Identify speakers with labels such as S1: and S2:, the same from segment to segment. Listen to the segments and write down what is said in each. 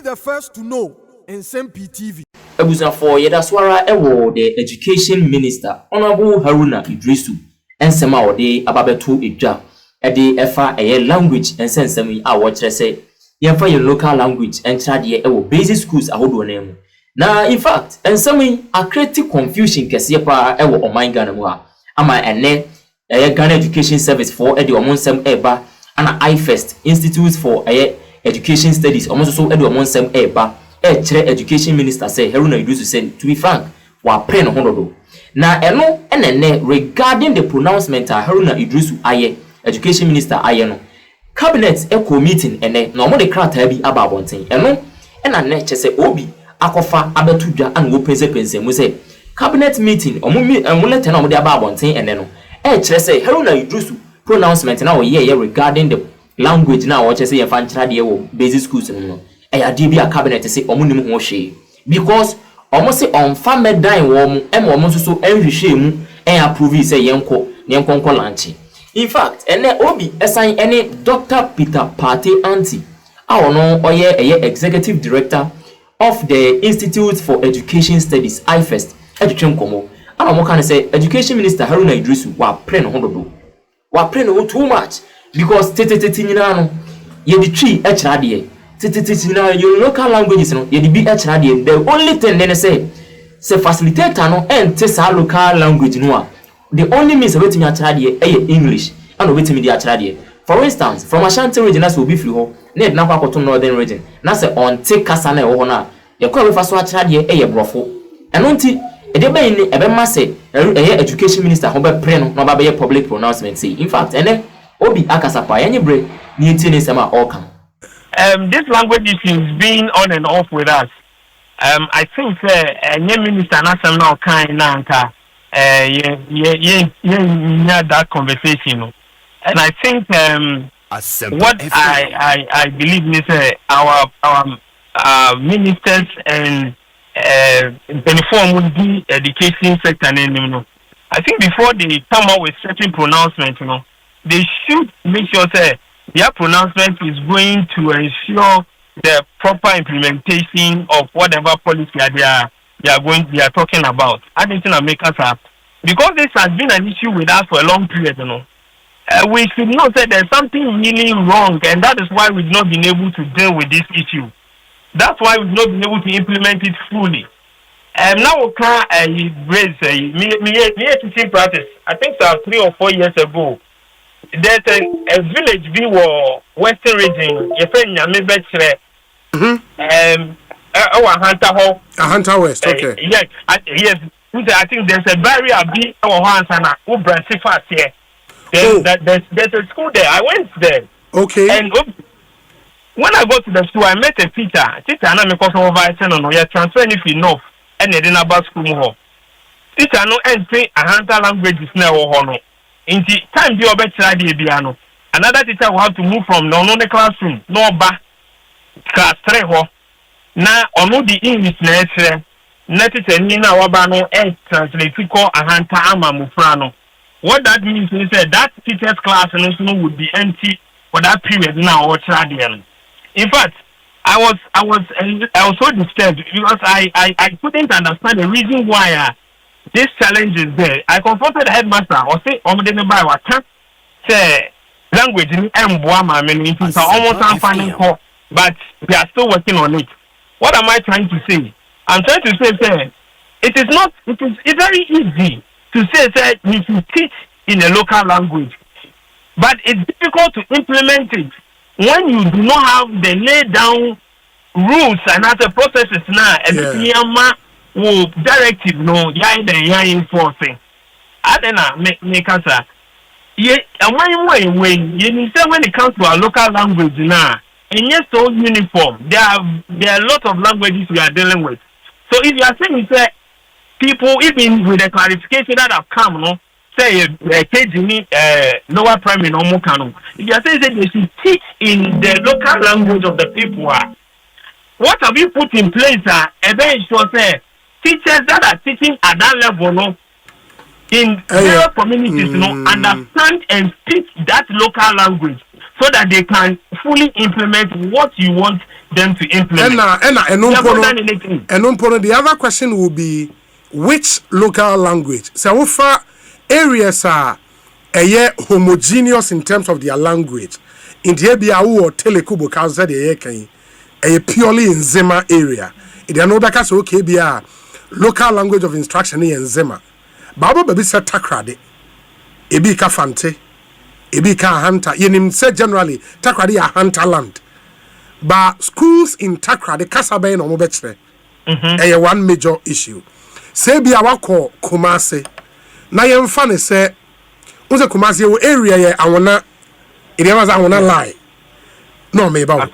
S1: the first to know Nsem-Pii TV.
S2: For Yedaswara Ewo, the Education Minister, Honorable Harruna Iddrisu, and Sema de Ababetu Ija, Ede Efa a language and sensemi a watch say, Yefa your local language and Chadia Ewo basic schools a hold name. Now, in fact, and some a creative confusion Casiepa Ewo or mine Ganamwa, Ama and Ne, a Ghana Education Service for Eddie Omonsem Eba, and IFEST Institute for Education Studies, almost so Eddie Omonsem Eba. Education Minister say Harruna Iddrisu said, to be frank, wa pen honodo. Na eno enene regarding the pronouncement Harruna Iddrisu aye, Education Minister aye no. Cabinet echo meeting ene na omo de krata bi aba bonten. Eno ena ne chese obi akofa abetudwa an wo pense mu say cabinet meeting omo lete na omo de aba bonten ene no. Kire say Harruna Iddrisu pronouncement na wo ye regarding the language na wo chese ye fa nchira de wo basic schools no. Bi a cabinet say omunim ho hwe because omo say on farmer dan wo mu em omo so enhwehwe mu approve say yenko lanchi. In fact ene obi assign any Dr. Peter Party Anti awono oye executive director of the Institute for Education Studies IFEST edutwem komo and omo kan say Education Minister Harruna Iddrisu wa pre no hododo wa pre no too much because tete nyina no ye di twi e kira de now your local languages no you be the only thing then say facilitator no and test our local language no the only means of waiting at English and waiting me the for instance from Ashanti region as will be free ho need na kwakoto northern region na say on take kasa na ho na you call refer so atrade brofo eno nti e de be ni e be ma say education minister ho be pre no ba be public pronouncement say in fact ene obi akasapa yenye bre ni ntini sema all can.
S3: This language is being on and off with us. I think new minister na some now kind nanka that conversation. And I think what I believe is our ministers and uniform would be education sector. I think before they come out with certain pronouncements, they should make sure that their pronouncement is going to ensure the proper implementation of whatever policy they are talking about. I think to make us up because this has been an issue with us for a long period. We should know that there's something really wrong, and that is why we've not been able to deal with this issue. That's why we've not been able to implement it fully. Now we can raise teaching practice. I think 3 or 4 years ago. There's a village western region. You find Nyame
S1: Hunter West, okay.
S3: Yes. I think there's a barrier be our Hansana who branch fast here. There's a school there. I went there.
S1: Okay.
S3: And when I go to the school, I met a teacher. And I'm a you're transferring if enough. And they didn't about school. Teacher no and say a Hunter language is now honor. In the time you better piano. Another teacher will have to move from the classroom, no back class 3 now on the English nature. Netis and Nina Wabano and translate to call a hunter ama mufrano. What that means is that teacher's class would be empty for that period now or tradian. In fact, I was so disturbed because I couldn't understand the reason why this challenge is there. I confronted the headmaster or say, say language in Mbuama, almost finding but we are still working on it. What am I trying to say? I'm trying to say, it's very easy to say you should teach in a local language, but it's difficult to implement it when you do not have the laid down rules and other processes now. Will directive no ya enforcing. I don't know make us when it comes to our local language now, and yes, so uniform. There are a lot of languages we are dealing with. So if you are saying say people even with the clarification that have come, say lower primary no more canon. If you are saying that they should teach in the local language of the people, what have you put in place? Eventually, teachers that are teaching at that level, in various communities, understand and speak that local language so that they can fully implement what you want them to implement.
S1: The other question will be which local language? So far, areas are homogeneous in terms of their language. In the area or Telekubo Council, a purely in Zema area. It is no because okay, be a local language of instruction in Zema. Baba baby said takrade. Ebi ka fante. Ebi ka hunter. Yenim said generally takrade a hunter land. But schools in Takrade Kasabe no mobetche. One major issue. Say be our call Kumase. Na yemfa ne say unse Kumase wo area ye awona I wanna lie. No me ba.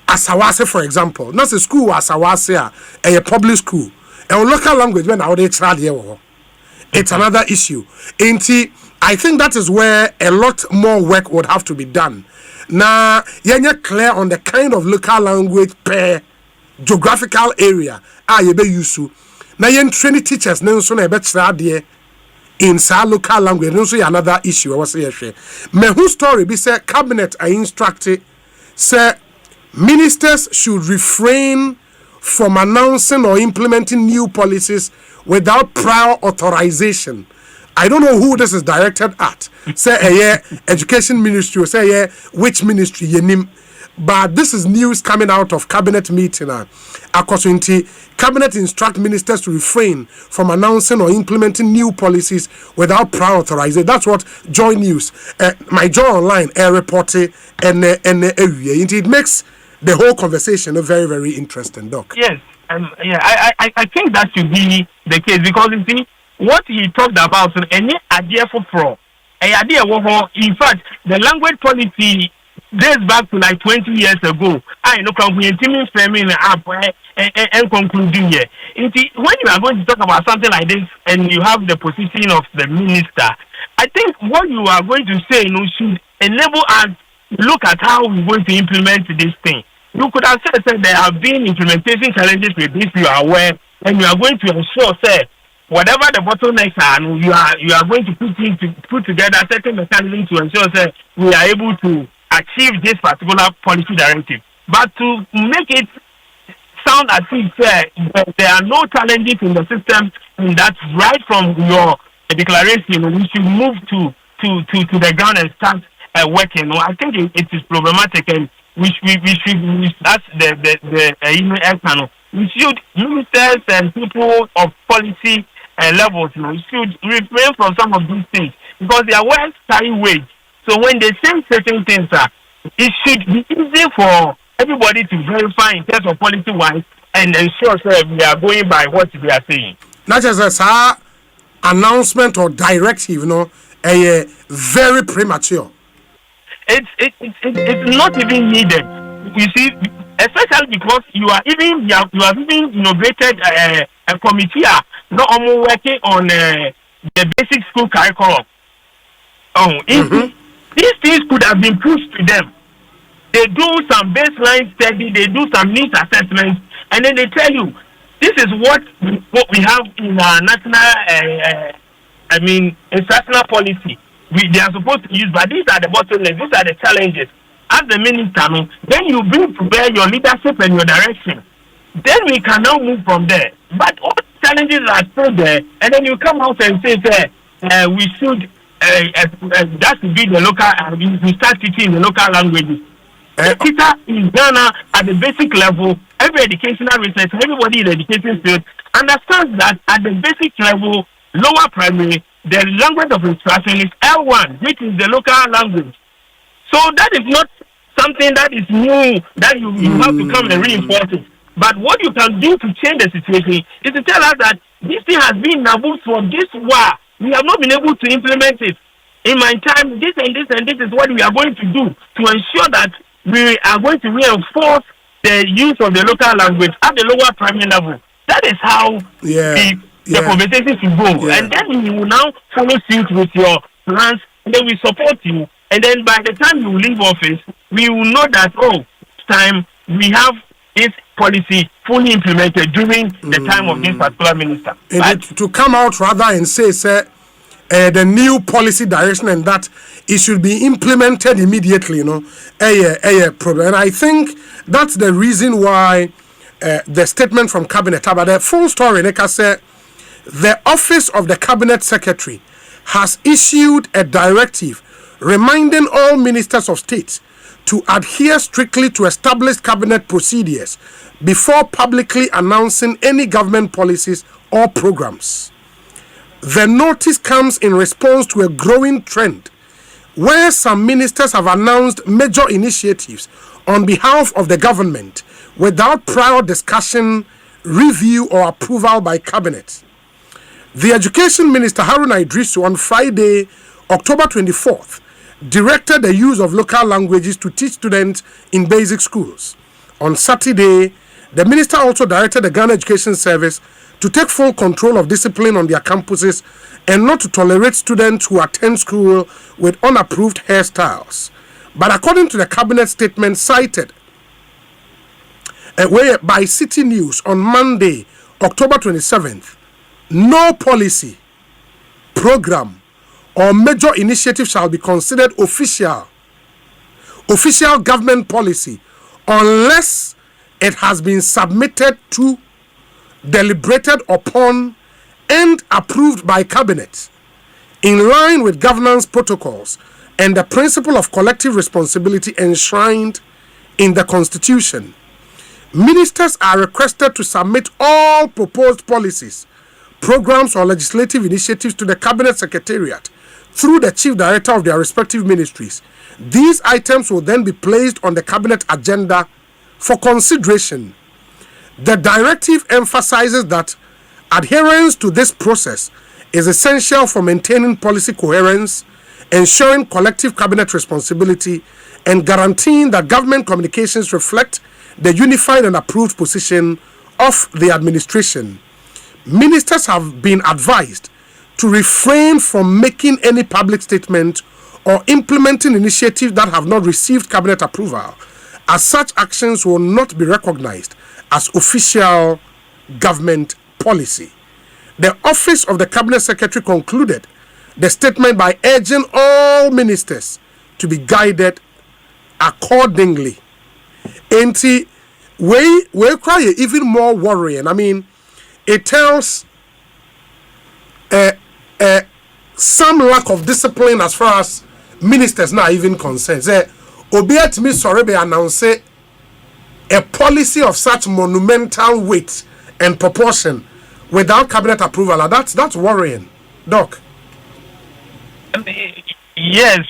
S1: Asawase for example. Not a school Asawase a public school. A local language when I would try here. It's another issue. I think that is where a lot more work would have to be done. Now, you're clear on the kind of local language per geographical area. You be used to. Now, you're training teachers. Now, so in sa local language. Now, so another issue. I was saying, me whose story be say cabinet I instructed say ministers should refrain from announcing or implementing new policies without prior authorization. I don't know who this is directed at. Say education ministry or say which ministry yenim. But this is news coming out of cabinet meeting. According cabinet instruct ministers to refrain from announcing or implementing new policies without prior authorization. That's what Joy News, my Joy Online, reported and it makes the whole conversation very, very interesting, Doc.
S3: Yes, I think that should be the case because you see what he talked about in any idea for pro, in fact, the language policy dates back to like 20 years ago. I know comprehensive framing up and concluding here. When you are going to talk about something like this and you have the position of the minister, I think what you are going to say should enable us look at how we're going to implement this thing. You could have said there have been implementation challenges with this, you are aware, and you are going to ensure, whatever the bottlenecks are, you are going to put together certain mechanisms to ensure that we are able to achieve this particular policy directive. But to make it sound as if there are no challenges in the system, and that's right from your declaration, we should move to the ground and start working. I think it is problematic, and we should that's the we should ministers and people of policy levels, should refrain from some of these things because they are well carry weight. So when they say certain things, it should be easy for everybody to verify in terms of policy wise and ensure we are going by what they are saying.
S1: Not just a announcement or directive, very premature.
S3: It's not even needed. You see, especially because you have even inaugurated a committee not only working on the basic school curriculum. These things could have been pushed to them. They do some baseline study, they do some needs assessments, and then they tell you this is what we have in our national, instructional policy. They are supposed to use, but these are the bottlenecks, these are the challenges. As the minister, then you bring to bear your leadership and your direction. Then we can now move from there. But all the challenges are still there, and then you come out and say, we should, that should be the local, we start teaching the local languages. Teacher in Ghana at the basic level, every educational research, everybody in the education field understands that at the basic level, lower primary, the language of instruction is L1, which is the local language. So that is not something that is new, that you have to come and reinforce it. But what you can do to change the situation is to tell us that this thing has been taboo for this while. We have not been able to implement it. In my time, this and this and this is what we are going to do to ensure that we are going to reinforce the use of the local language at the lower primary level. That is how the conversation should go. Yeah. And then we will now follow suit with your plans, and then we support you. And then by the time you leave office, we will know that, time we have this policy fully implemented during the time of this particular minister.
S1: To come out rather and say, the new policy direction and that it should be implemented immediately, you know, problem. And I think that's the reason why the statement from Cabinet, about the full story, like I said, the Office of the Cabinet Secretary has issued a directive reminding all ministers of state to adhere strictly to established cabinet procedures before publicly announcing any government policies or programs. The notice comes in response to a growing trend where some ministers have announced major initiatives on behalf of the government without prior discussion, review, or approval by cabinet. The Education Minister Harruna Iddrisu on Friday, October 24th, directed the use of local languages to teach students in basic schools. On Saturday, the minister also directed the Ghana Education Service to take full control of discipline on their campuses and not to tolerate students who attend school with unapproved hairstyles. But according to the cabinet statement cited by City News on Monday, October 27th, no policy, program, or major initiative shall be considered official government policy unless it has been submitted to, deliberated upon, and approved by cabinet in line with governance protocols and the principle of collective responsibility enshrined in the Constitution. Ministers are requested to submit all proposed policies, programs, or legislative initiatives to the Cabinet Secretariat through the Chief Director of their respective ministries. These items will then be placed on the Cabinet agenda for consideration. The directive emphasizes that adherence to this process is essential for maintaining policy coherence, ensuring collective cabinet responsibility, and guaranteeing that government communications reflect the unified and approved position of the administration. Ministers have been advised to refrain from making any public statement or implementing initiatives that have not received cabinet approval, as such actions will not be recognized as official government policy. The Office of the Cabinet Secretary concluded the statement by urging all ministers to be guided accordingly. And we cry even more worrying. I mean, it tells some lack of discipline as far as ministers now even concerned. Say, Obiat me sorry be announce a policy of such monumental weight and proportion without cabinet approval. That's worrying, Doc.
S3: Yes,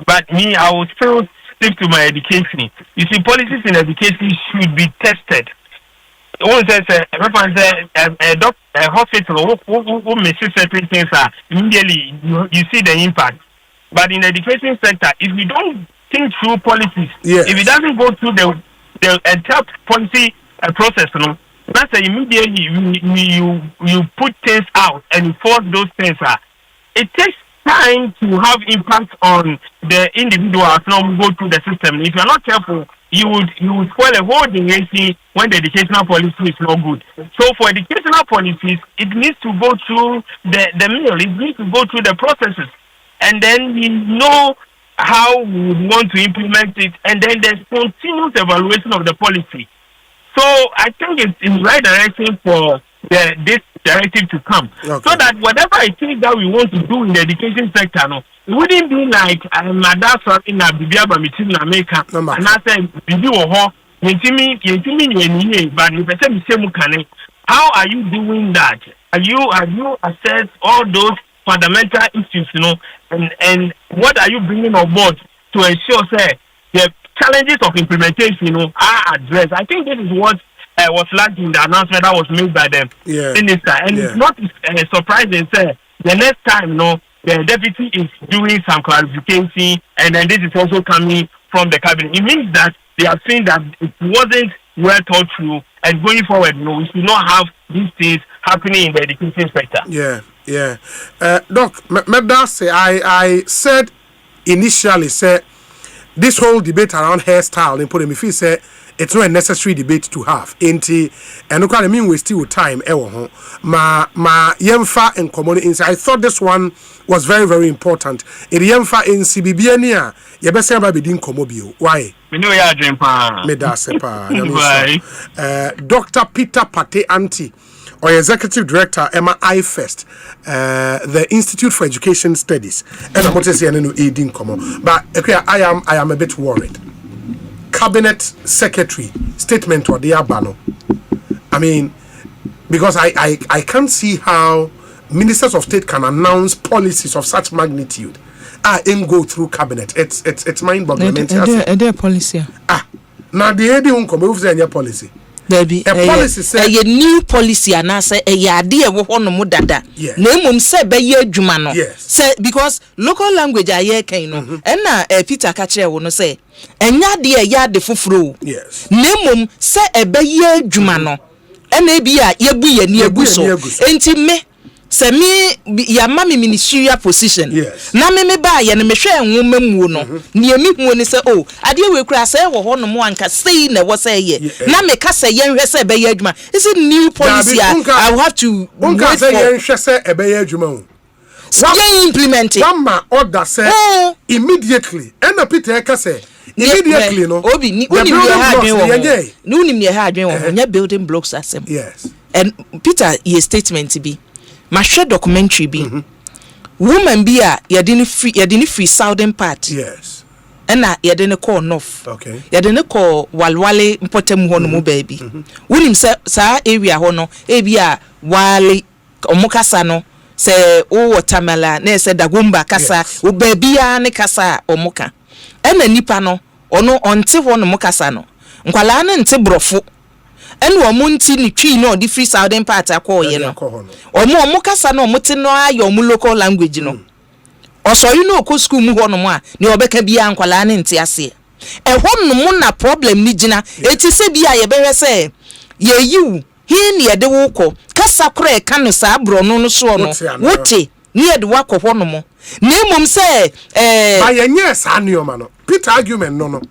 S3: but me, I will still stick to my education. You see, policies in education should be tested. One says a hospital who misses certain things are immediately you see the impact. But in the education sector, if you don't think through policies,
S1: yes,
S3: if it doesn't go through the entire policy process, that's immediately you put things out and enforce those things. It takes time to have impact on the individuals now go through the system. If you're not careful, you would spoil a whole generation when the educational policy is not good. So for educational policies, it needs to go through the mill. It needs to go through the processes, and then we know how we would want to implement it, and then there's continuous evaluation of the policy. So I think it's in the right direction for this directive to come, okay, so that whatever it is that we want to do in the education sector, it wouldn't be like that's in a Bibiaba meeting in America, and I said, but how are you doing that? Have you assessed all those fundamental issues, and what are you bringing on board to ensure, say, the challenges of implementation, are addressed? I think this is what was lacking in the announcement that was made by the minister, and it's not surprising, say, the next time, the deputy is doing some clarification, and then this is also coming from the cabinet. It means that they are saying that it wasn't well thought through, and going forward, we should not have these things happening in the education sector.
S1: Yeah. Doc, I said initially, this whole debate around hairstyle, if you say it's not a necessary debate to have. Enti, and look, I mean, we still time. Ma yemfa and common inside. I thought this one was very, very important. In yemfa in CBBNia, you best say about being comobio. Why?
S3: We know you're dream pan.
S1: Me da sepa. Dr. Peter Pate Anti, or Executive Director Emma IFEST, the Institute for Education Studies, and I'm not saying no aiding common, but I am a bit worried. Cabinet Secretary statement or the Abano. I mean, because I can't see how ministers of state can announce policies of such magnitude and go through cabinet. It's mind-boggling.
S4: Their policy.
S1: Now the AD won't come over any policy.
S4: There be a policy say a new policy and I say a yadi wo hono mo dada. Name say be ye adwuma no. Say because local language aye kan no. Na Peter ka kire wo no say enya de ya de fufuro.
S1: Yes.
S4: Name say e be ye adwuma no. Na bi a ye bu ye ni egu so. Enti me se me ya mama ministerial position.
S1: Yes.
S4: Na me ba ye na me hwe enwoma mu no. Ne emi hu ni se oh ade we kura se wo ho no mo anka sei na wo say ye. Na me ka se ye hwe se be ye adwuma. Is it new policy I will have to
S1: wait for. Say ye hwe se e be ye adwuma.
S4: What implement it?
S1: One ma order say immediately. And Peter ka say immediately no.
S4: Obi ni uni me ha adwen wo. Nya building blocks asem.
S1: Yes.
S4: And Peter ye statement be ma share documentary be woman be a ye didn't free southern part.
S1: Yes.
S4: And ye didn't call north.
S1: Okay.
S4: Ye didn't call walwale mpotem ho no mo baby. Wonim sa area ho no e bia wale omukasa no se o watermela na se dagumba kasa o baby a ne kasa omuka. Ena nipa no ono onte ho no mukasa no. Nkwala na nte brofo. Enu omunti ni twi no di free southern part akoye no. Omo kasa no omuti no ayo mu local language no. Oso you know ko school mu ho no mo a ne obeka bia nkwala ne nte ase. E ho no mo na problem ni gina. Eti se bia ye behwe se ye yiwu hi ne ye de wo ko kasa kora e ka no sa bro no no so no. Wote ne ye de wakọ ho no mo. Na emom se
S1: ba ye nye sa nioma no. Peter argument no.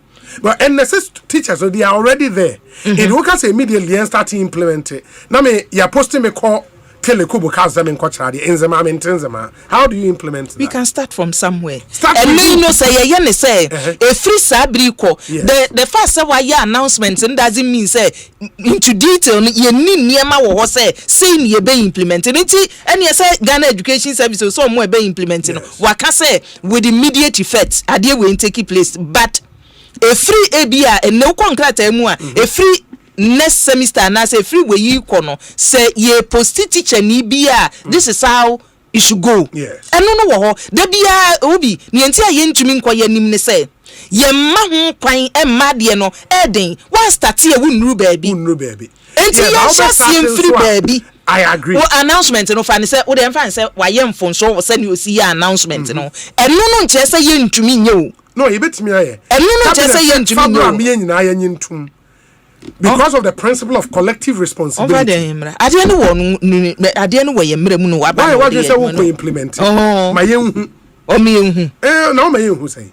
S1: But NSS teachers, so they are already there. It will say immediately and start to implement it. Now me, you're posting me call telekubo cars them in Kochadi, Nsem-Pii. How do you implement that?
S4: We can start from somewhere.
S1: And
S4: me no say ye say a free sabriko. The first why your announcement and doesn't mean say into detail ye ni niema wo say saying ye be implemented. And ye say Ghana Education Service so more be implementing. Waka say with immediate effect ade we take place, but a free ABA and no contract a free next semester na say free we you kono say ye post teacher ni bia this is how it should go.
S1: Yes.
S4: And no wo de bia obi ni enti aye ntumi nkoye nim ne say ye ma ho kwan e ma de no eden one start here wunru baby enti ye share free baby.
S1: I agree.
S4: Well, announcement no fan say o de fan say wa ye mfon so say ni osi announcement no and no nche say ye ntumi nye o.
S1: No, you bet me aye.
S4: And no say ye ntumi
S1: nye. Because of the principle of collective responsibility.
S4: Ade no wo ye mre mu no wa ba.
S1: Why what you say we implement? My yen hu.
S4: O me yen hu.
S1: No my yen hu say.